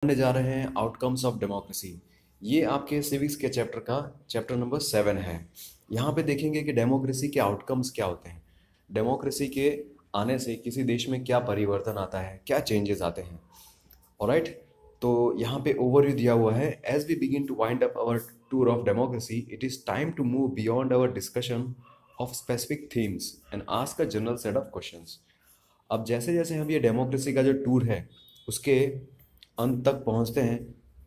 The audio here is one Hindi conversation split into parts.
पढ़ने जा रहे हैं आउटकम्स ऑफ डेमोक्रेसी। ये आपके सिविक्स के चैप्टर नंबर 7 है। यहाँ पे देखेंगे कि डेमोक्रेसी के आउटकम्स क्या होते हैं, डेमोक्रेसी के आने से किसी देश में क्या परिवर्तन आता है, क्या चेंजेस आते हैं। ऑलराइट, तो यहाँ पे ओवरव्यू दिया हुआ है। As we begin to wind up our tour of democracy, it is time to move beyond our discussion of specific themes and ask a general set of questions. अब जैसे जैसे हम ये डेमोक्रेसी का जो टूर है उसके अंत तक पहुंचते हैं,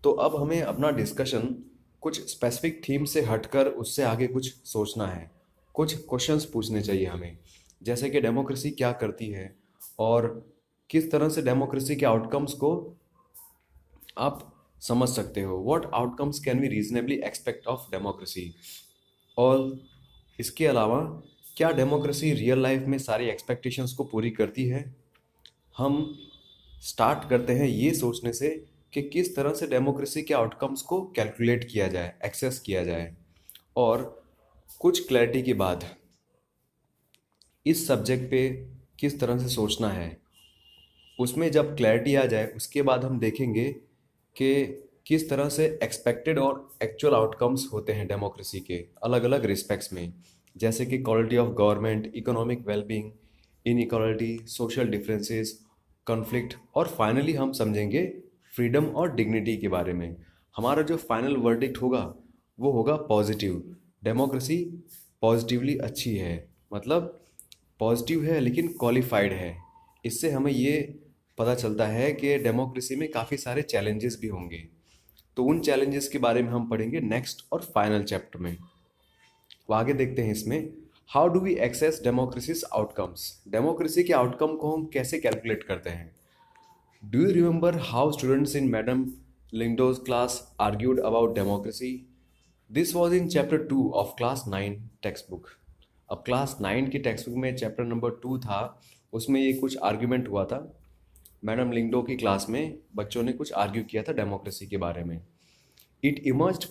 तो अब हमें अपना डिस्कशन कुछ स्पेसिफिक थीम से हटकर उससे आगे कुछ सोचना है। कुछ क्वेश्चंस पूछने चाहिए हमें, जैसे कि डेमोक्रेसी क्या करती है और किस तरह से डेमोक्रेसी के आउटकम्स को आप समझ सकते हो। What outcomes can we reasonably expect of democracy. और इसके अलावा क्या डेमोक्रेसी रियल लाइफ में सारी एक्सपेक्टेशंस को पूरी करती है। हम स्टार्ट करते हैं ये सोचने से कि किस तरह से डेमोक्रेसी के आउटकम्स को कैलकुलेट किया जाए, एक्सेस किया जाए। और कुछ क्लैरिटी के बाद इस सब्जेक्ट पे किस तरह से सोचना है, उसमें जब क्लैरिटी आ जाए उसके बाद हम देखेंगे कि किस तरह से एक्सपेक्टेड और एक्चुअल आउटकम्स होते हैं डेमोक्रेसी के अलग अलग रिस्पेक्ट्स में, जैसे कि quality of government, economic wellbeing, inequality, social differences, conflict, और फाइनली हम समझेंगे फ्रीडम और डिग्निटी के बारे में। हमारा जो फाइनल वर्डिक्ट होगा वो होगा पॉजिटिव। डेमोक्रेसी पॉजिटिवली अच्छी है, मतलब पॉजिटिव है लेकिन क्वालिफाइड है। इससे हमें ये पता चलता है कि डेमोक्रेसी में काफ़ी सारे चैलेंजेस भी होंगे। तो उन चैलेंजेस के बारे में हम पढ़ेंगे नेक्स्ट और फाइनल चैप्टर में। तो आगे देखते हैं इसमें, how do we access democracies outcomes. Democracy के आउटकम को हम कैसे कैलकुलेट करते हैं। Do you remember how students in madam Lyngdoh's class argued about democracy. This was in chapter 2 of class 9 textbook. अब क्लास 9 की टेक्स्ट बुक में चैप्टर नंबर 2 था, उसमें ये कुछ आर्ग्यूमेंट हुआ था। मैडम लिंगडो की क्लास में बच्चों ने कुछ आर्ग्यू किया था डेमोक्रेसी के बारे में। It emerged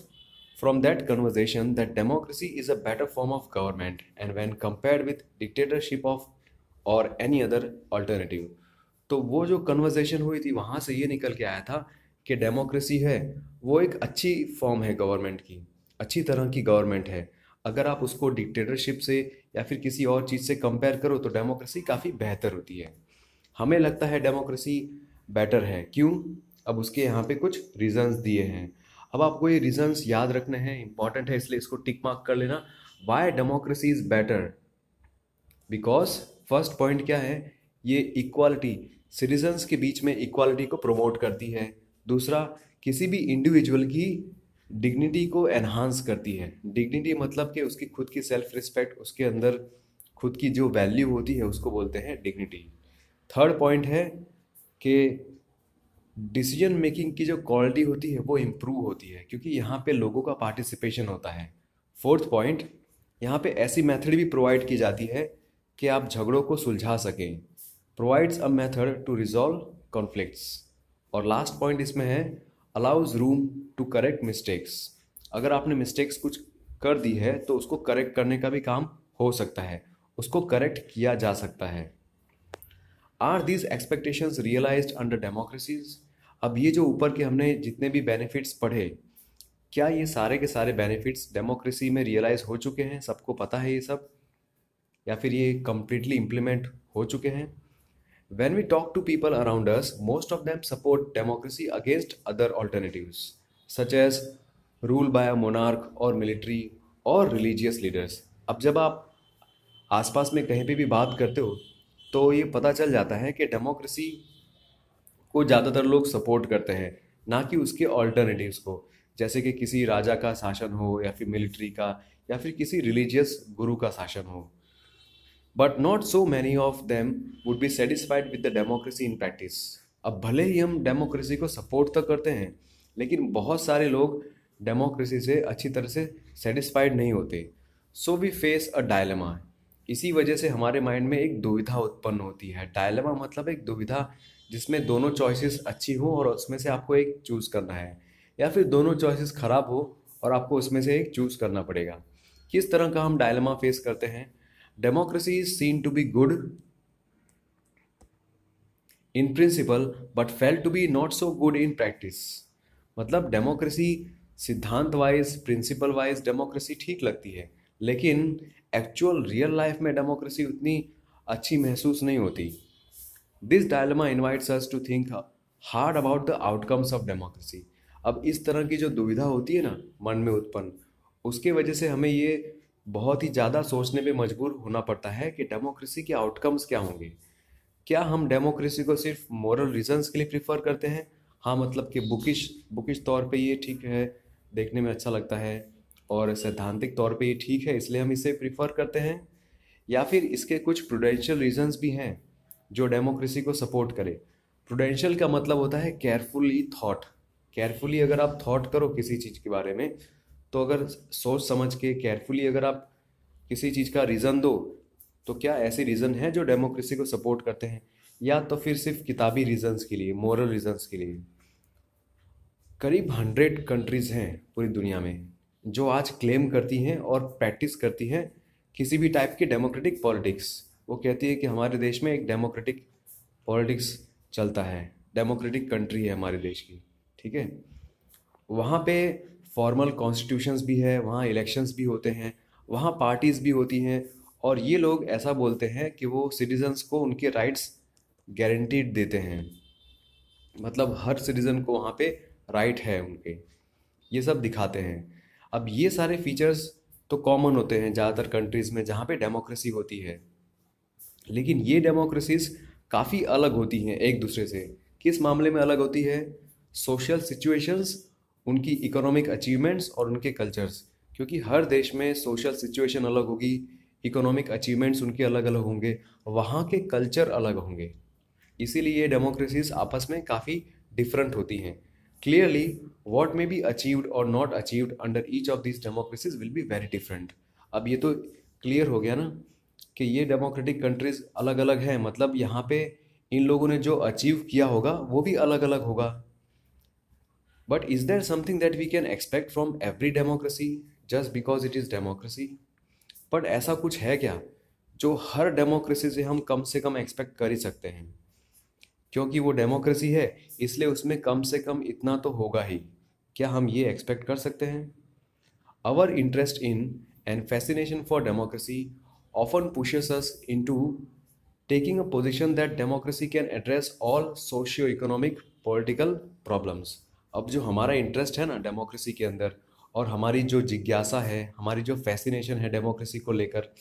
from that conversation that democracy is a better form of government and when compared with dictatorship of or any other alternative। तो वो जो कन्वर्सेशन हुई थी वहाँ से ये निकल के आया था कि डेमोक्रेसी है वो एक अच्छी फॉर्म है गवर्नमेंट की, अच्छी तरह की गवर्नमेंट है। अगर आप उसको डिक्टेटरशिप से या फिर किसी और चीज़ से कंपेयर करो तो डेमोक्रेसी काफ़ी बेहतर होती है। हमें लगता है डेमोक्रेसी बेटर है, क्यों? अब उसके यहाँ पे कुछ रीजंस दिए हैं। अब आपको ये रीजंस याद रखने हैं, इंपॉर्टेंट है, इसलिए इसको टिक मार्क कर लेना। Y democracy is better, because first point क्या है, ये इक्वालिटी, सिटीजन्स के बीच में इक्वालिटी को प्रमोट करती है। दूसरा, किसी भी इंडिविजुअल की डिग्निटी को एनहांस करती है। डिग्निटी मतलब कि उसकी खुद की सेल्फ रिस्पेक्ट, उसके अंदर खुद की जो वैल्यू होती है उसको बोलते हैं डिग्निटी। थर्ड पॉइंट है कि डिसीजन मेकिंग की जो क्वालिटी होती है वो इम्प्रूव होती है क्योंकि यहाँ पे लोगों का पार्टिसिपेशन होता है। फोर्थ पॉइंट, यहाँ पे ऐसी मेथड भी प्रोवाइड की जाती है कि आप झगड़ों को सुलझा सकें, provides a method to resolve conflicts. और लास्ट पॉइंट इसमें है, allows room to correct mistakes. अगर आपने मिस्टेक्स कुछ कर दी है तो उसको करेक्ट करने का भी काम हो सकता है, उसको करेक्ट किया जा सकता है। Are these expectations realised under democracies. अब ये जो ऊपर के हमने जितने भी बेनिफिट्स पढ़े, क्या ये सारे के सारे बेनिफिट्स डेमोक्रेसी में रियलाइज हो चुके हैं, सबको पता है ये सब, या फिर ये कम्प्लीटली इम्प्लीमेंट हो चुके हैं। When we talk to people around us, most of them support democracy against other alternatives, such as rule by a monarch or military or religious leaders। अब जब आप आसपास में कहीं पे भी बात करते हो तो ये पता चल जाता है कि डेमोक्रेसी को ज़्यादातर लोग सपोर्ट करते हैं, ना कि उसके ऑल्टरनेटिव्स को, जैसे कि किसी राजा का शासन हो या फिर मिलिट्री का या फिर किसी रिलीजियस गुरु का शासन हो। But not so many of them would be satisfied with the democracy in practice. अब भले ही हम डेमोक्रेसी को सपोर्ट तो करते हैं लेकिन बहुत सारे लोग डेमोक्रेसी से अच्छी तरह से सेटिस्फाइड नहीं होते। So we face a dilemma. इसी वजह से हमारे माइंड में एक दुविधा उत्पन्न होती है। डायलेमा मतलब एक दुविधा जिसमें दोनों चॉइसेस अच्छी हो और उसमें से आपको एक चूज़ करना है, या फिर दोनों चॉइसेस खराब हो और आपको उसमें से एक चूज़ करना पड़ेगा। किस तरह का हम डायलेमा फेस करते हैं। Democracy is seen to be good in principle but fail to be not so good in practice. मतलब डेमोक्रेसी सिद्धांत वाइज प्रिंसिपल वाइज डेमोक्रेसी ठीक लगती है, लेकिन एक्चुअल रियल लाइफ में डेमोक्रेसी उतनी अच्छी महसूस नहीं होती। This dilemma invites us to think hard about the outcomes of democracy. अब इस तरह की जो दुविधा होती है ना मन में उत्पन्न, उसके वजह से हमें ये बहुत ही ज़्यादा सोचने पे मजबूर होना पड़ता है कि डेमोक्रेसी के आउटकम्स क्या होंगे। क्या हम डेमोक्रेसी को सिर्फ मॉरल रीजंस के लिए प्रिफर करते हैं? हाँ, मतलब कि बुकिश बुकिश तौर पे ये ठीक है, देखने में अच्छा लगता है, और सैद्धांतिक तौर पे ये ठीक है इसलिए हम इसे प्रिफर करते हैं, या फिर इसके कुछ प्रूडेंशियल रीजंस भी हैं जो डेमोक्रेसी को सपोर्ट करे। प्रूडेंशियल का मतलब होता है केयरफुली थॉट। केयरफुली अगर आप थॉट करो किसी चीज़ के बारे में, तो अगर सोच समझ के केयरफुली अगर आप किसी चीज़ का रीज़न दो, तो क्या ऐसे रीज़न हैं जो डेमोक्रेसी को सपोर्ट करते हैं, या तो फिर सिर्फ किताबी रीजंस के लिए, मॉरल रीजंस के लिए। करीब 100 कंट्रीज़ हैं पूरी दुनिया में जो आज क्लेम करती हैं और प्रैक्टिस करती हैं किसी भी टाइप की डेमोक्रेटिक पॉलिटिक्स। वो कहती है कि हमारे देश में एक डेमोक्रेटिक पॉलिटिक्स चलता है, डेमोक्रेटिक कंट्री है हमारे देश की, ठीक है। वहाँ पे फॉर्मल कॉन्स्टिट्यूशंस भी है, वहाँ इलेक्शंस भी होते हैं, वहाँ पार्टीज भी होती हैं, और ये लोग ऐसा बोलते हैं कि वो सिटीजन्स को उनके राइट्स गारंटीड देते हैं। मतलब हर सिटीजन को वहाँ पे राइट है उनके, ये सब दिखाते हैं। अब ये सारे फीचर्स तो कॉमन होते हैं ज़्यादातर कंट्रीज़ में जहाँ पे डेमोक्रेसी होती है, लेकिन ये डेमोक्रेसीज काफ़ी अलग होती हैं एक दूसरे से। किस मामले में अलग होती है? सोशल सिचुएशंस, उनकी इकोनॉमिक अचीवमेंट्स और उनके कल्चर्स। क्योंकि हर देश में सोशल सिचुएशन अलग होगी, इकोनॉमिक अचीवमेंट्स उनके अलग अलग होंगे, वहाँ के कल्चर अलग होंगे, इसीलिए ये डेमोक्रेसीज आपस में काफ़ी डिफरेंट होती हैं। Clearly what may be achieved और not achieved under each of this democracies will be very different. अब ये तो क्लियर हो गया ना कि ये डेमोक्रेटिक कंट्रीज अलग अलग हैं, मतलब यहाँ पे इन लोगों ने जो अचीव किया होगा वो भी अलग अलग होगा। But is there something that we can expect from every democracy just because it is democracy? But ऐसा कुछ है क्या जो हर डेमोक्रेसी से कम एक्सपेक्ट कर ही सकते हैं? क्योंकि वो डेमोक्रेसी है इसलिए उसमें कम से कम इतना तो होगा ही। क्या हम ये एक्सपेक्ट कर सकते हैं? Our interest in and fascination for democracy often pushes us into taking a position that democracy can address all socio-economic political problems। अब जो हमारा इंटरेस्ट है ना डेमोक्रेसी के अंदर, और हमारी जो जिज्ञासा है, हमारी जो फैसिनेशन है डेमोक्रेसी को लेकर,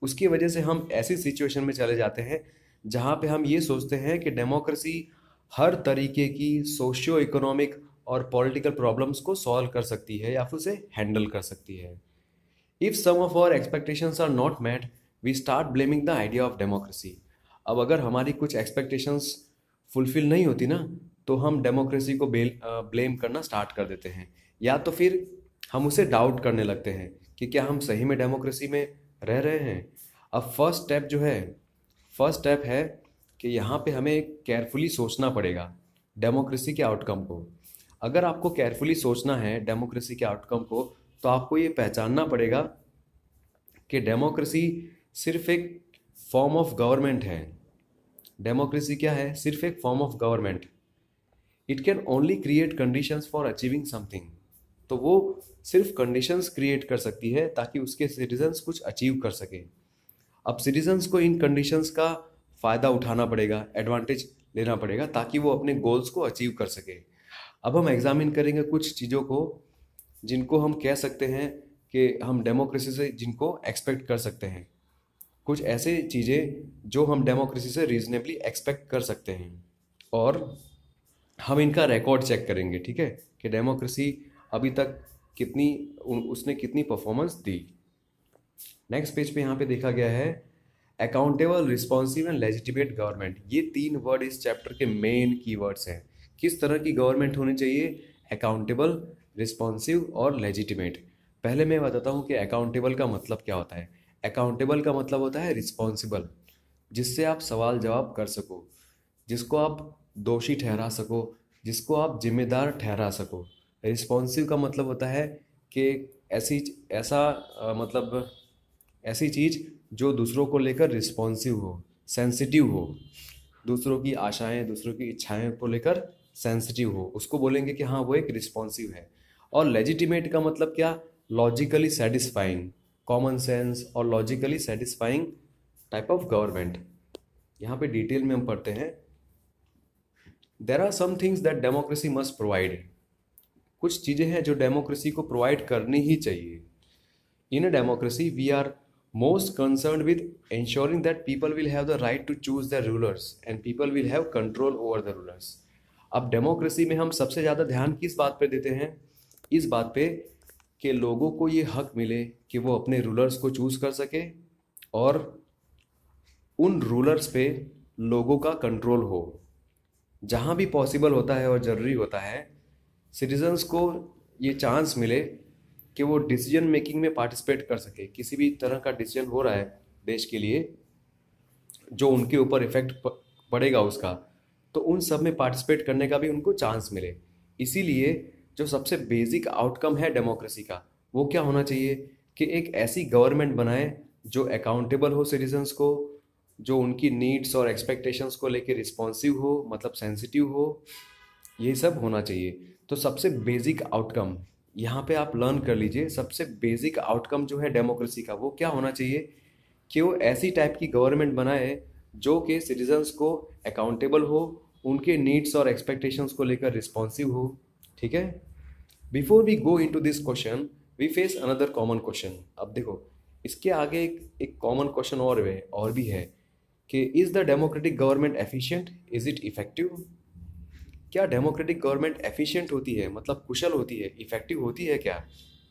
उसकी वजह से हम ऐसी सिचुएशन में चले जाते हैं जहाँ पे हम ये सोचते हैं कि डेमोक्रेसी हर तरीके की सोशियो इकोनॉमिक और पॉलिटिकल प्रॉब्लम्स को सॉल्व कर सकती है या फिर उसे हैंडल कर सकती है। If some of our expectations are not met, we start blaming the idea of democracy. अब अगर हमारी कुछ एक्सपेक्टेशंस फुलफिल नहीं होती ना, तो हम डेमोक्रेसी को ब्लेम करना स्टार्ट कर देते हैं, या तो फिर हम उसे डाउट करने लगते हैं कि क्या हम सही में डेमोक्रेसी में रह रहे हैं। अब फर्स्ट स्टेप है कि यहाँ पे हमें केयरफुली सोचना पड़ेगा डेमोक्रेसी के आउटकम को। अगर आपको केयरफुली सोचना है डेमोक्रेसी के आउटकम को, तो आपको ये पहचानना पड़ेगा कि डेमोक्रेसी सिर्फ एक फॉर्म ऑफ गवर्नमेंट है। डेमोक्रेसी क्या है? सिर्फ एक form of government. It can only create conditions for achieving something. तो वो सिर्फ कंडीशंस क्रिएट कर सकती है ताकि उसके सिटीजन्स कुछ अचीव कर सके। अब सिटीजन्स को इन कंडीशंस का फ़ायदा उठाना पड़ेगा, एडवांटेज लेना पड़ेगा, ताकि वो अपने गोल्स को अचीव कर सके। अब हम एग्जामिन करेंगे कुछ चीज़ों को जिनको हम कह सकते हैं कि हम डेमोक्रेसी से जिनको एक्सपेक्ट कर सकते हैं। कुछ ऐसे चीज़ें जो हम डेमोक्रेसी से रीजनेबली एक्सपेक्ट कर सकते हैं, और हम इनका रिकॉर्ड चेक करेंगे, ठीक है, कि डेमोक्रेसी अभी तक उसने कितनी परफॉर्मेंस दी। नेक्स्ट पेज पे यहाँ पे देखा गया है accountable, responsive and legitimate government. ये 3 वर्ड इस चैप्टर के मेन कीवर्ड्स हैं। किस तरह की गवर्नमेंट होनी चाहिए? अकाउंटेबल, रिस्पॉन्सिव और लेजिटिमेट। पहले मैं बताता हूँ कि अकाउंटेबल का मतलब क्या होता है। अकाउंटेबल का मतलब होता है रिस्पॉन्सिबल, जिससे आप सवाल जवाब कर सको, जिसको आप दोषी ठहरा सको, जिसको आप जिम्मेदार ठहरा सको। रिस्पॉन्सिव का मतलब होता है कि ऐसी चीज़ जो दूसरों को लेकर रिस्पॉन्सिव हो, सेंसिटिव हो। दूसरों की आशाएं, दूसरों की इच्छाएं को लेकर सेंसिटिव हो, उसको बोलेंगे कि हाँ वो एक रिस्पॉन्सिव है। और लेजिटिमेट का मतलब क्या? लॉजिकली सेटिस्फाइंग, कॉमन सेंस और logically satisfying type of government. यहाँ पे डिटेल में हम पढ़ते हैं। There are some things that democracy must provide. कुछ चीज़ें हैं जो डेमोक्रेसी को प्रोवाइड करनी ही चाहिए। In a democracy, we are most concerned with ensuring that people will have the right to choose their rulers and people will have control over the rulers. अब डेमोक्रेसी में हम सबसे ज़्यादा ध्यान किस बात पे देते हैं? इस बात पे कि लोगों को ये हक मिले कि वो अपने रूलर्स को चूज कर सके और उन रूलर्स पे लोगों का कंट्रोल हो। जहाँ भी पॉसिबल होता है और ज़रूरी होता है, सिटीजन्स को ये चांस मिले कि वो डिसीजन मेकिंग में पार्टिसिपेट कर सके। किसी भी तरह का डिसीजन हो रहा है देश के लिए जो उनके ऊपर इफेक्ट पड़ेगा उसका, तो उन सब में पार्टिसिपेट करने का भी उनको चांस मिले। इसीलिए जो सबसे बेसिक आउटकम है डेमोक्रेसी का, वो क्या होना चाहिए कि एक ऐसी गवर्नमेंट बनाए जो अकाउंटेबल हो सिटीजन्स को, जो उनकी नीड्स और एक्सपेक्टेशंस को लेके रिस्पॉन्सिव हो, मतलब सेंसिटिव हो। ये सब होना चाहिए। तो सबसे बेसिक आउटकम यहाँ पे आप लर्न कर लीजिए। सबसे बेसिक आउटकम जो है डेमोक्रेसी का, वो क्या होना चाहिए कि वो ऐसी टाइप की गवर्नमेंट बनाए जो कि सिटीजन्स को अकाउंटेबल हो, उनके नीड्स और एक्सपेक्टेशंस को लेकर रिस्पॉन्सिव हो। ठीक है। Before we go into this question, we face another common question. अब देखो, इसके आगे एक कॉमन क्वेश्चन और भी है कि is the democratic government efficient, is it effective? क्या डेमोक्रेटिक गवर्नमेंट एफिशिएंट होती है, मतलब कुशल होती है, इफेक्टिव होती है क्या?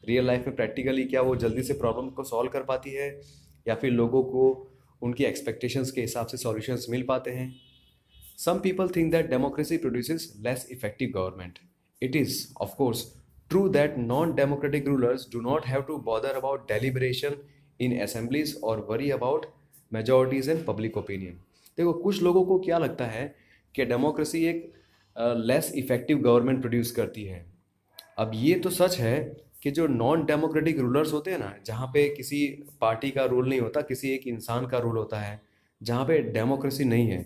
रियल लाइफ में प्रैक्टिकली क्या वो जल्दी से प्रॉब्लम को सॉल्व कर पाती है, या फिर लोगों को उनकी एक्सपेक्टेशंस के हिसाब से सॉल्यूशंस मिल पाते हैं? Some people think that democracy produces less effective government. It is of course true that non democratic rulers do not have to bother about deliberation in assemblies और worry about majorities and public opinion. देखो, कुछ लोगों को क्या लगता है कि डेमोक्रेसी एक लेस इफेक्टिव गवर्नमेंट प्रोड्यूस करती है। अब ये तो सच है कि जो नॉन डेमोक्रेटिक रूलर्स होते हैं ना, जहाँ पे किसी पार्टी का रूल नहीं होता, किसी एक इंसान का रूल होता है, जहाँ पे डेमोक्रेसी नहीं है,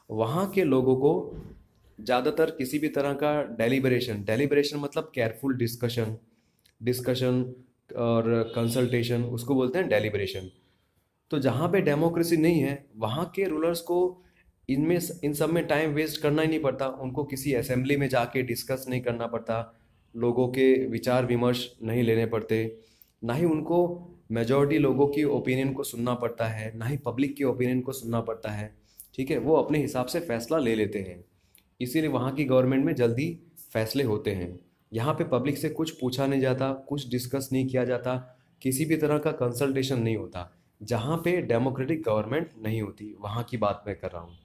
वहाँ के लोगों को ज़्यादातर किसी भी तरह का डेलिब्रेशन, डेलिब्रेशन मतलब केयरफुल डिस्कशन, डिस्कशन और कंसल्टेशन, उसको बोलते हैं डेलिब्रेशन। तो जहाँ पे डेमोक्रेसी नहीं है, वहाँ के रूलर्स को इन सब में टाइम वेस्ट करना ही नहीं पड़ता। उनको किसी असेंबली में जाके डिस्कस नहीं करना पड़ता, लोगों के विचार विमर्श नहीं लेने पड़ते, ना ही उनको मेजॉरिटी लोगों की ओपिनियन को सुनना पड़ता है, ना ही पब्लिक की ओपिनियन को सुनना पड़ता है। ठीक है, वो अपने हिसाब से फैसला ले लेते हैं। इसीलिए वहाँ की गवर्नमेंट में जल्दी फैसले होते हैं। यहाँ पे पब्लिक से कुछ पूछा नहीं जाता, कुछ डिस्कस नहीं किया जाता, किसी भी तरह का कंसल्टेशन नहीं होता। जहाँ पे डेमोक्रेटिक गवर्नमेंट नहीं होती, वहाँ की बात मैं कर रहा हूँ।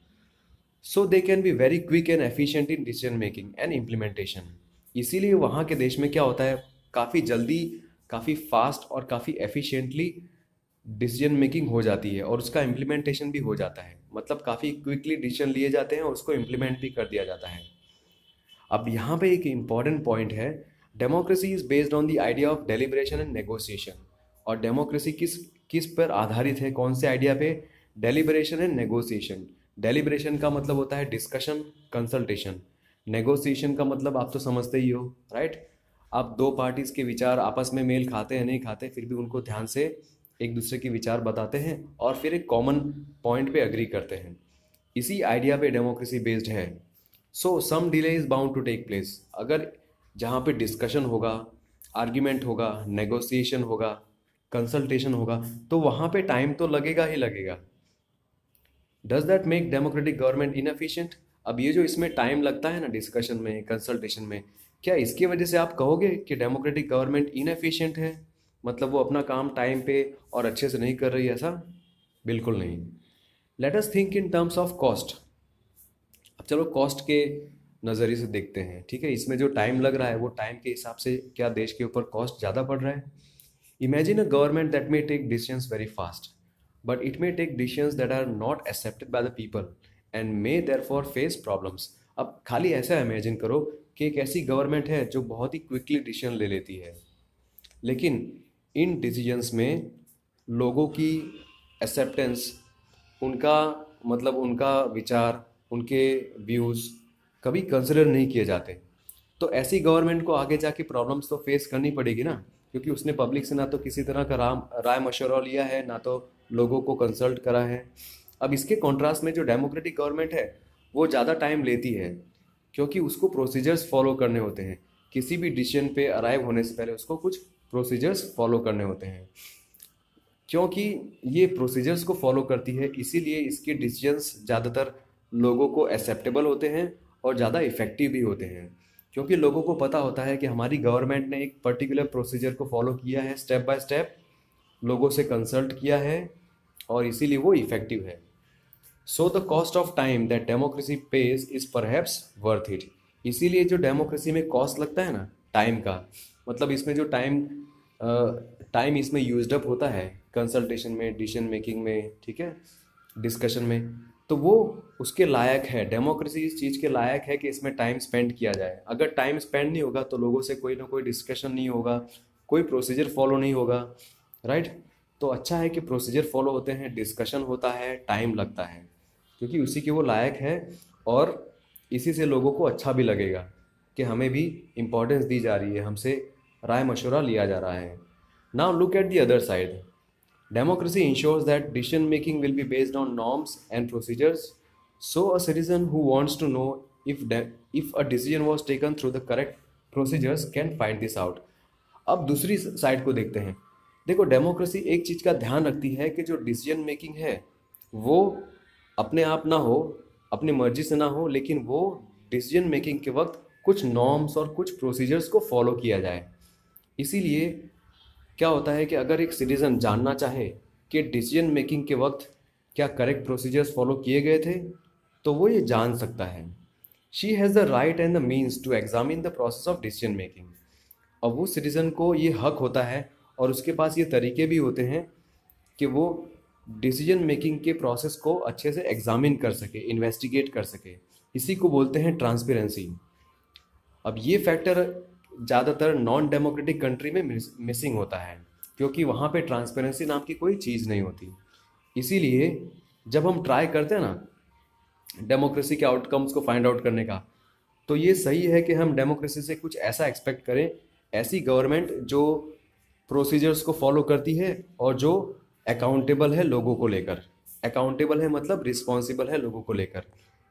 So they can be very quick and efficient in decision making and implementation. इसीलिए वहाँ के देश में क्या होता है, काफ़ी जल्दी, काफ़ी फास्ट और काफ़ी एफिशिएंटली डिसीजन मेकिंग हो जाती है और उसका इम्प्लीमेंटेशन भी हो जाता है। मतलब काफ़ी क्विकली डिसीजन लिए जाते हैं और उसको इम्प्लीमेंट भी कर दिया जाता है। अब यहाँ पे एक इम्पॉर्टेंट पॉइंट है, democracy is based on the idea of deliberation and negotiation. और डेमोक्रेसी किस किस पर आधारित है, कौन से आइडिया पे? Deliberation and negotiation. डेलिब्रेशन का मतलब होता है डिस्कशन, कंसल्टेशन। नेगोशिएशन का मतलब आप तो समझते ही हो, राइट? आप दो पार्टीज के विचार आपस में मेल खाते हैं नहीं खाते, फिर भी उनको ध्यान से एक दूसरे के विचार बताते हैं और फिर एक कॉमन पॉइंट पे अग्री करते हैं। इसी आइडिया पे डेमोक्रेसी बेस्ड है। So some delay is bound to take place. अगर जहाँ पे डिस्कशन होगा, आर्ग्यूमेंट होगा, नेगोशिएशन होगा, कंसल्टेशन होगा, तो वहाँ पे टाइम तो लगेगा ही लगेगा। Does that make democratic government inefficient? अब ये जो इसमें टाइम लगता है ना, डिस्कशन में, कंसल्टेशन में, क्या इसकी वजह से आप कहोगे कि डेमोक्रेटिक गवर्नमेंट इनएफिशिएंट है, मतलब वो अपना काम टाइम पे और अच्छे से नहीं कर रही है? ऐसा बिल्कुल नहीं। Let us think in terms of cost. अब चलो कॉस्ट के नज़रिए से देखते हैं। ठीक है, इसमें जो टाइम लग रहा है वो टाइम के हिसाब से क्या देश के ऊपर कॉस्ट ज़्यादा पड़ रहा है? Imagine a government that may take decisions very fast, but it may take decisions that are not accepted by the people and may therefore face problems. अब खाली ऐसा इमेजिन करो कि एक ऐसी गवर्नमेंट है जो बहुत ही क्विकली डिसीजन ले लेती है, लेकिन इन डिसीजंस में लोगों की एक्सेप्टेंस, उनका मतलब उनका विचार, उनके व्यूज़ कभी कंसिडर नहीं किए जाते। तो ऐसी गवर्नमेंट को आगे जाके प्रॉब्लम्स तो फेस करनी पड़ेगी ना, क्योंकि उसने पब्लिक से ना तो किसी तरह का राय मशवरा लिया है, ना तो लोगों को कंसल्ट करा है। अब इसके कॉन्ट्रास्ट में जो डेमोक्रेटिक गवर्नमेंट है वो ज़्यादा टाइम लेती है, क्योंकि उसको प्रोसीजर्स फॉलो करने होते हैं। किसी भी डिसीजन पे अराइव होने से पहले उसको कुछ प्रोसीजर्स फॉलो करने होते हैं। क्योंकि ये प्रोसीजर्स को फॉलो करती है, इसीलिए इसके डिसीजंस ज़्यादातर लोगों को एक्सेप्टेबल होते हैं और ज़्यादा इफ़ेक्टिव भी होते हैं। क्योंकि लोगों को पता होता है कि हमारी गवर्नमेंट ने एक पर्टिकुलर प्रोसीजर को फॉलो किया है, स्टेप बाय स्टेप लोगों से कंसल्ट किया है, और इसीलिए वो इफ़ेक्टिव है। So the cost of time that democracy page is perhaps worth it. इसीलिए जो डेमोक्रेसी में कॉस्ट लगता है ना टाइम का, मतलब इसमें जो टाइम इसमें यूज्ड अप होता है कंसल्टेशन में, डिसीजन मेकिंग में, ठीक है, डिस्कशन में, तो वो उसके लायक है। डेमोक्रेसी इस चीज़ के लायक है कि इसमें टाइम स्पेंड किया जाए। अगर टाइम स्पेंड नहीं होगा तो लोगों से कोई ना कोई डिस्कशन नहीं होगा, कोई प्रोसीजर फॉलो नहीं होगा, राइट। तो अच्छा है कि प्रोसीजर फॉलो होते हैं, डिस्कशन होता है, टाइम लगता है, क्योंकि उसी के वो लायक है, और इसी से लोगों को अच्छा भी लगेगा कि हमें भी इम्पोर्टेंस दी जा रही है, हमसे राय मशवरा लिया जा रहा है। Now look at the other side. Democracy ensures that decision making will be based on norms and procedures. So, a citizen who wants to know if a decision was taken through the correct procedures can find this out. अब दूसरी साइड को देखते हैं। देखो, डेमोक्रेसी एक चीज़ का ध्यान रखती है कि जो डिसीजन मेकिंग है वो अपने आप ना हो, अपनी मर्जी से ना हो, लेकिन वो डिसीजन मेकिंग के वक्त कुछ नॉर्म्स और कुछ प्रोसीजर्स को फॉलो किया जाए। इसीलिए क्या होता है कि अगर एक सिटीज़न जानना चाहे कि डिसीजन मेकिंग के वक्त क्या करेक्ट प्रोसीजर्स फॉलो किए गए थे, तो वो ये जान सकता है। She has the right and the means to examine the process of decision making. अब वो सिटीज़न को ये हक होता है और उसके पास ये तरीके भी होते हैं कि वो डिसीजन मेकिंग के प्रोसेस को अच्छे से एग्जामिन कर सके, इन्वेस्टिगेट कर सके। इसी को बोलते हैं ट्रांसपेरेंसी। अब ये फैक्टर ज़्यादातर नॉन डेमोक्रेटिक कंट्री में मिसिंग होता है, क्योंकि वहाँ पे ट्रांसपेरेंसी नाम की कोई चीज़ नहीं होती। इसीलिए जब हम ट्राई करते हैं ना डेमोक्रेसी के आउटकम्स को फाइंड आउट करने का, तो ये सही है कि हम डेमोक्रेसी से कुछ ऐसा एक्सपेक्ट करें, ऐसी गवर्नमेंट जो प्रोसीजर्स को फॉलो करती है और जो अकाउंटेबल है लोगों को लेकर। अकाउंटेबल है मतलब रिस्पॉन्सिबल है लोगों को लेकर।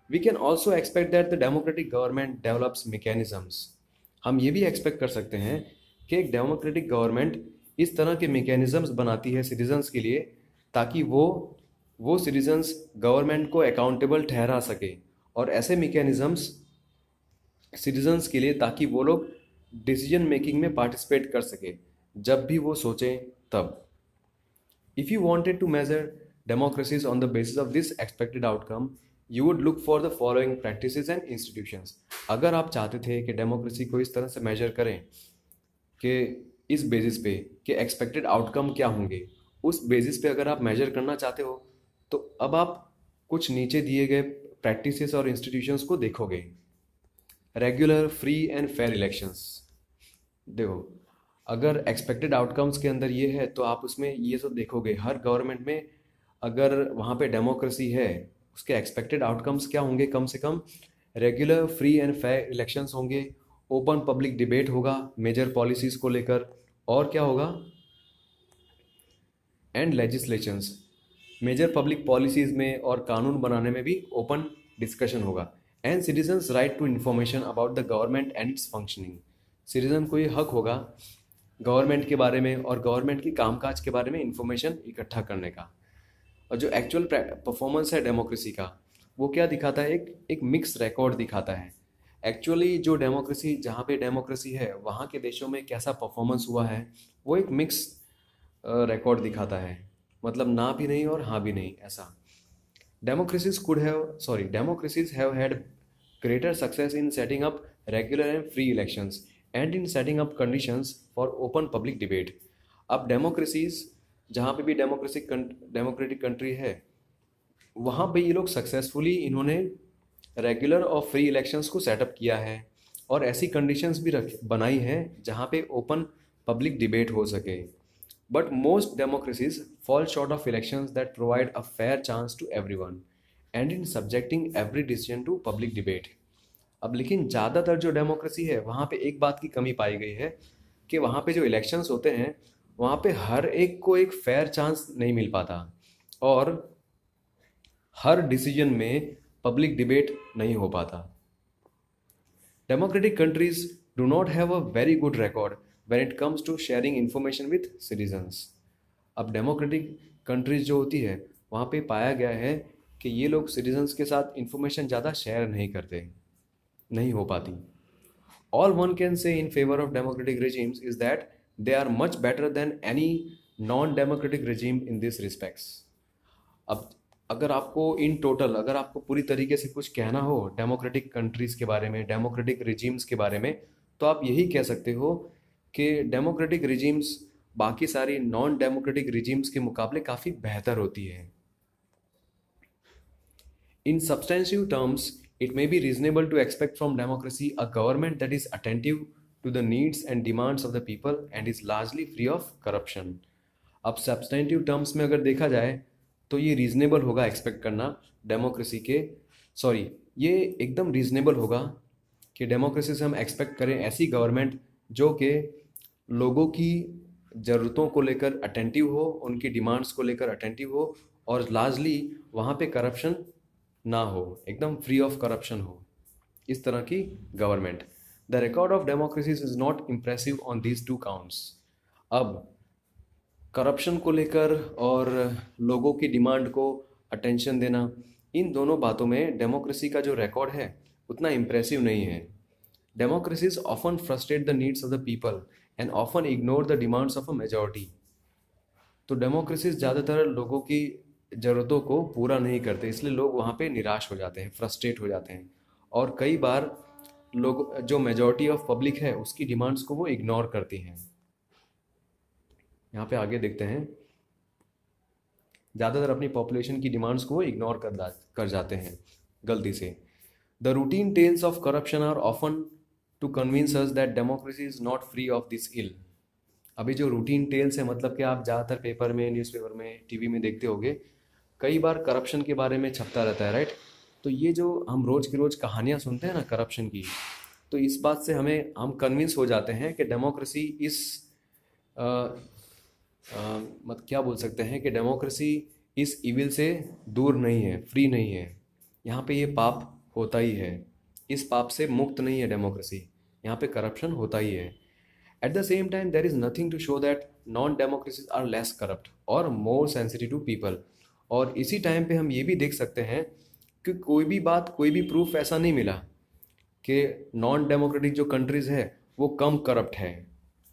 We can also expect that the democratic government develops mechanisms. हम ये भी एक्सपेक्ट कर सकते हैं कि एक डेमोक्रेटिक गवर्नमेंट इस तरह के मैकेनिज्म्स बनाती है सिटीजन्स के लिए, ताकि वो सिटीजन्स गवर्नमेंट को अकाउंटेबल ठहरा सके, और ऐसे मैकेनिज्म्स सिटीजन्स के लिए ताकि वो लोग डिसीजन मेकिंग में पार्टिसिपेट कर सके जब भी वो सोचें तब। If you wanted to measure democracies on the basis of this expected outcome, you would look for the following practices and institutions. अगर आप चाहते थे कि डेमोक्रेसी को इस तरह से मेजर करें कि इस बेसिस पे कि एक्सपेक्टेड आउटकम क्या होंगे, उस बेसिस पे अगर आप मेजर करना चाहते हो, तो अब आप कुछ नीचे दिए गए प्रैक्टिसेस और इंस्टीट्यूशंस को देखोगे। Regular, free and fair elections. देखो, अगर एक्सपेक्टेड आउटकम्स के अंदर ये है तो आप उसमें ये तो देखोगे हर गवर्नमेंट में अगर वहाँ पे डेमोक्रेसी है उसके एक्सपेक्टेड आउटकम्स क्या होंगे। कम से कम regular, free and fair elections होंगे, ओपन पब्लिक डिबेट होगा मेजर पॉलिसीज़ को लेकर, और क्या होगा, and legislations. Major public policies में और कानून बनाने में भी ओपन डिस्कशन होगा। And citizens right to information about the government and its functioning. Citizen को ये हक होगा गवर्नमेंट के बारे में और गवर्नमेंट की कामकाज के बारे में इंफॉर्मेशन इकट्ठा करने का। और जो एक्चुअल परफॉर्मेंस है डेमोक्रेसी का, वो क्या दिखाता है, एक मिक्स रिकॉर्ड दिखाता है। एक्चुअली जो डेमोक्रेसी, जहाँ पे डेमोक्रेसी है वहाँ के देशों में कैसा परफॉर्मेंस हुआ है, वो एक मिक्स रिकॉर्ड दिखाता है, मतलब ना भी नहीं और हाँ भी नहीं, ऐसा। Democracies have had greater success in setting up regular and free elections and in setting up conditions for open public debate. अब डेमोक्रेसीज जहाँ पे भी डेमोक्रेटिक कंट्री है वहाँ पे ये लोग सक्सेसफुली इन्होंने रेगुलर और फ्री इलेक्शंस को सेटअप किया है और ऐसी कंडीशंस भी बनाई हैं जहाँ पे ओपन पब्लिक डिबेट हो सके। But most democracies fall short of elections that provide a fair chance to everyone. And in subjecting every decision to public debate. अब लेकिन ज़्यादातर जो डेमोक्रेसी है वहाँ पे एक बात की कमी पाई गई है कि वहाँ पे जो इलेक्शंस होते हैं वहाँ पे हर एक को एक फेयर चांस नहीं मिल पाता, और हर डिसीजन में पब्लिक डिबेट नहीं हो पाता। Democratic countries do not have a very good record when it comes to sharing information with citizens. अब डेमोक्रेटिक कंट्रीज जो होती है वहाँ पे पाया गया है कि ये लोग सिटीजन्स के साथ इंफॉर्मेशन ज़्यादा शेयर नहीं करते, नहीं हो पाती। All one can say in favor of democratic regimes is that they are much better than any non-democratic regime in these respects. अब अगर आपको इन टोटल, अगर आपको पूरी तरीके से कुछ कहना हो डेमोक्रेटिक कंट्रीज़ के बारे में, डेमोक्रेटिक रिजीम्स के बारे में, तो आप यही कह सकते हो कि डेमोक्रेटिक रिजीम्स बाकी सारी नॉन डेमोक्रेटिक रिजीम्स के मुकाबले काफ़ी बेहतर होती है। In substantive terms, it may be reasonable to expect from democracy a government that is attentive to the needs and demands of the people and is largely free of corruption. अब substantive terms में अगर देखा जाए तो ये reasonable होगा एक्सपेक्ट करना डेमोक्रेसी के, सॉरी, ये एकदम reasonable होगा कि डेमोक्रेसी से हम एक्सपेक्ट करें ऐसी गवर्नमेंट जो कि लोगों की ज़रूरतों को लेकर अटेंटिव हो, उनकी डिमांड्स को लेकर अटेंटिव हो, और लार्जली वहाँ पे करप्शन ना हो, एकदम फ्री ऑफ करप्शन हो, इस तरह की government. The record of democracies is not impressive on these two counts. अब करप्शन को लेकर और लोगों की डिमांड को अटेंशन देना, इन दोनों बातों में डेमोक्रेसी का जो रिकॉर्ड है उतना इम्प्रेसिव नहीं है। Democracies often frustrate the needs of the people and often ignore the demands of a majority. तो डेमोक्रेसीज ज़्यादातर लोगों की ज़रूरतों को पूरा नहीं करते, इसलिए लोग वहाँ पे निराश हो जाते हैं, फ्रस्ट्रेट हो जाते हैं, और कई बार लोग, जो मेजॉरिटी ऑफ पब्लिक है, उसकी डिमांड्स को वो इग्नोर करती हैं। यहाँ पे आगे देखते हैं, ज़्यादातर अपनी पॉपुलेशन की डिमांड्स को वो इग्नोर कर जाते हैं गलती से। The routine tales of corruption are often to convince us that democracy is not free of this ill. अभी जो रूटीन टेल्स है, मतलब कि आप ज़्यादातर पेपर में, न्यूज़पेपर में, टीवी में देखते होंगे, कई बार करप्शन के बारे में छपता रहता है, राइट। तो ये जो हम रोज़ की रोज़ कहानियाँ सुनते हैं ना करप्शन की, तो इस बात से हम कन्विंस हो जाते हैं कि डेमोक्रेसी इस मत क्या बोल सकते हैं कि डेमोक्रेसी इस इविल से दूर नहीं है, फ्री नहीं है। यहाँ पे ये पाप होता ही है, इस पाप से मुक्त नहीं है डेमोक्रेसी, यहाँ पे करप्शन होता ही है। At the same time there is nothing to show that non democracies are less corrupt और मोर सेंसिटिव टू पीपल। और इसी टाइम पे हम ये भी देख सकते हैं कि कोई भी बात, कोई भी प्रूफ ऐसा नहीं मिला कि नॉन डेमोक्रेटिक जो कंट्रीज़ है वो कम करप्ट है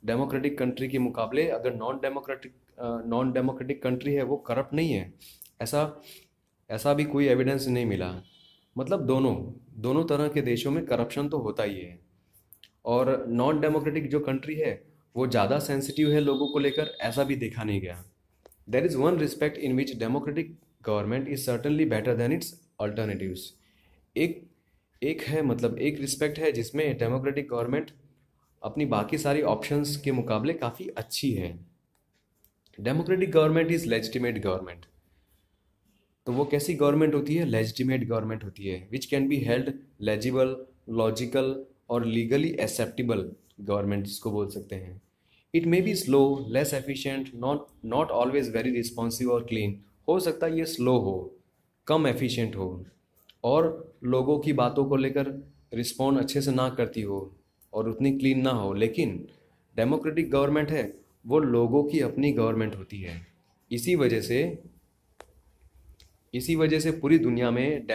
डेमोक्रेटिक कंट्री के मुकाबले। अगर नॉन डेमोक्रेटिक कंट्री है वो करप्ट नहीं है, ऐसा ऐसा भी कोई एविडेंस नहीं मिला। मतलब दोनों दोनों तरह के देशों में करप्शन तो होता ही है, और नॉन डेमोक्रेटिक जो कंट्री है वो ज़्यादा सेंसिटिव है लोगों को लेकर, ऐसा भी देखा नहीं गया। There is one respect in which democratic government is certainly better than its alternatives. एक एक है, मतलब एक रिस्पेक्ट है जिसमें डेमोक्रेटिक गवर्नमेंट अपनी बाकी सारी ऑप्शंस के मुकाबले काफ़ी अच्छी है। Democratic government is legitimate government. तो वो कैसी गवर्नमेंट होती है? लेजिटिमेट गवर्नमेंट होती है, which can be held legible, logical और लीगली एक्सेप्टेबल गवर्नमेंट जिसको बोल सकते हैं। It may be slow, less efficient, not always very responsive और क्लीन। हो सकता है ये स्लो हो, कम एफिशिएंट हो, और लोगों की बातों को लेकर रिस्पॉन्ड अच्छे से ना करती हो, और उतनी क्लीन ना हो। लेकिन डेमोक्रेटिक गवर्नमेंट है वो लोगों की अपनी गवर्नमेंट होती है। इसी वजह से पूरी दुनिया में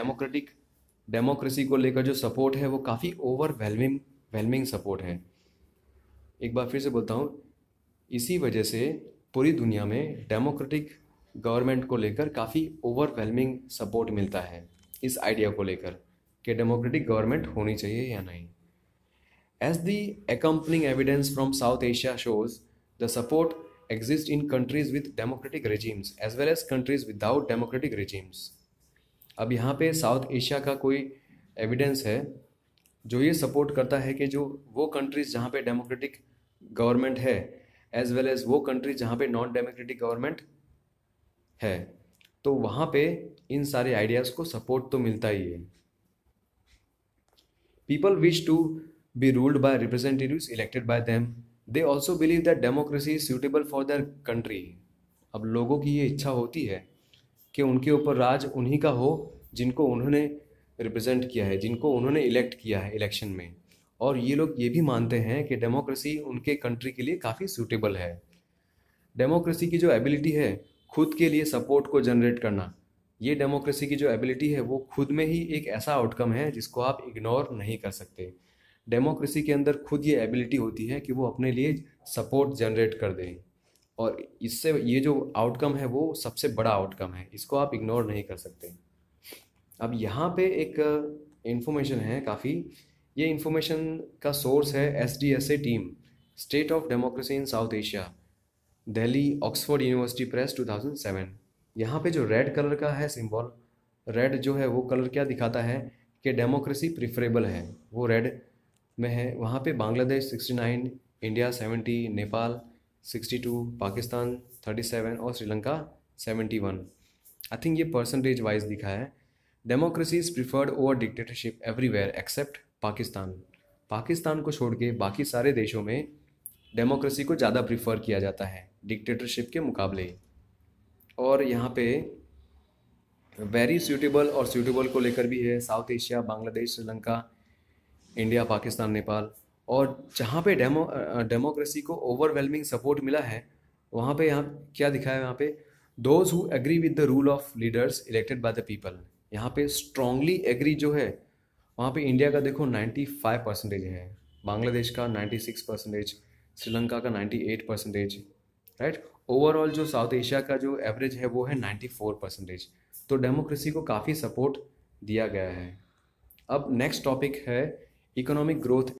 डेमोक्रेसी को लेकर जो सपोर्ट है वो काफ़ी ओवरवेलमिंग सपोर्ट है। एक बार फिर से बोलता हूँ, इसी वजह से पूरी दुनिया में डेमोक्रेटिक गवर्नमेंट को लेकर काफ़ी ओवरवेलमिंग सपोर्ट मिलता है इस आइडिया को लेकर कि डेमोक्रेटिक गवर्नमेंट होनी चाहिए या नहीं। As the accompanying evidence from South Asia shows, the support exists in countries with democratic regimes as well as countries without democratic regimes. अब यहाँ पे साउथ एशिया का कोई एविडेंस है जो ये सपोर्ट करता है कि जो वो कंट्रीज़ जहाँ पे डेमोक्रेटिक गवर्नमेंट है एज वेल एज वो कंट्रीज जहाँ पे नॉन डेमोक्रेटिक गवर्नमेंट है, तो वहाँ पे इन सारे आइडियाज़ को सपोर्ट तो मिलता ही है। People wish to be ruled by representatives elected by them. They also believe that democracy is suitable for their country. अब लोगों की ये इच्छा होती है कि उनके ऊपर राज उन्हीं का हो जिनको उन्होंने रिप्रेजेंट किया है, जिनको उन्होंने इलेक्ट किया है इलेक्शन में। और ये लोग ये भी मानते हैं कि डेमोक्रेसी उनके कंट्री के लिए काफ़ी सूटेबल है। डेमोक्रेसी की जो एबिलिटी है खुद के लिए सपोर्ट को जनरेट करना, ये डेमोक्रेसी की जो एबिलिटी है वो खुद में ही एक ऐसा आउटकम है जिसको आप इग्नोर नहीं कर सकते। डेमोक्रेसी के अंदर खुद ये एबिलिटी होती है कि वो अपने लिए सपोर्ट जनरेट कर दें, और इससे ये जो आउटकम है वो सबसे बड़ा आउटकम है, इसको आप इग्नोर नहीं कर सकते। अब यहाँ पे एक इंफॉर्मेशन है काफ़ी, ये इंफॉर्मेशन का सोर्स है SDSA team, state of democracy in south Asia, Delhi Oxford university press 2007। यहाँ पे जो रेड कलर का है सिंबल, रेड जो है वो कलर क्या दिखाता है कि डेमोक्रेसी प्रिफरेबल है, वो रेड में है। वहाँ पे बांग्लादेश 69, इंडिया 70, नेपाल 62, पाकिस्तान 37 और श्रीलंका 71। आई थिंक ये परसेंटेज वाइज दिखा है। Democracy is preferred over dictatorship everywhere except Pakistan. Pakistan को छोड़ के बाकी सारे देशों में डेमोक्रेसी को ज़्यादा प्रिफर किया जाता है डिक्टेटरशिप के मुकाबले। और यहाँ पे वेरी सूटेबल और सूटेबल को लेकर भी है, south Asia, Bangladesh, Sri Lanka, India, Pakistan, Nepal. और जहाँ पे डेमोक्रेसी को ओवरवेलमिंग सपोर्ट मिला है वहाँ पे यहाँ क्या दिखा है, यहाँ पे those who agree with the rule of leaders elected by the people. यहाँ पे स्ट्रांगली एग्री जो है वहाँ पे इंडिया का देखो 95% है, बांग्लादेश का 96%, श्रीलंका का 98%, राइट। ओवरऑल जो साउथ एशिया का जो एवरेज है वो है 94%। तो डेमोक्रेसी को काफ़ी सपोर्ट दिया गया है। अब नेक्स्ट टॉपिक है इकोनॉमिक ग्रोथ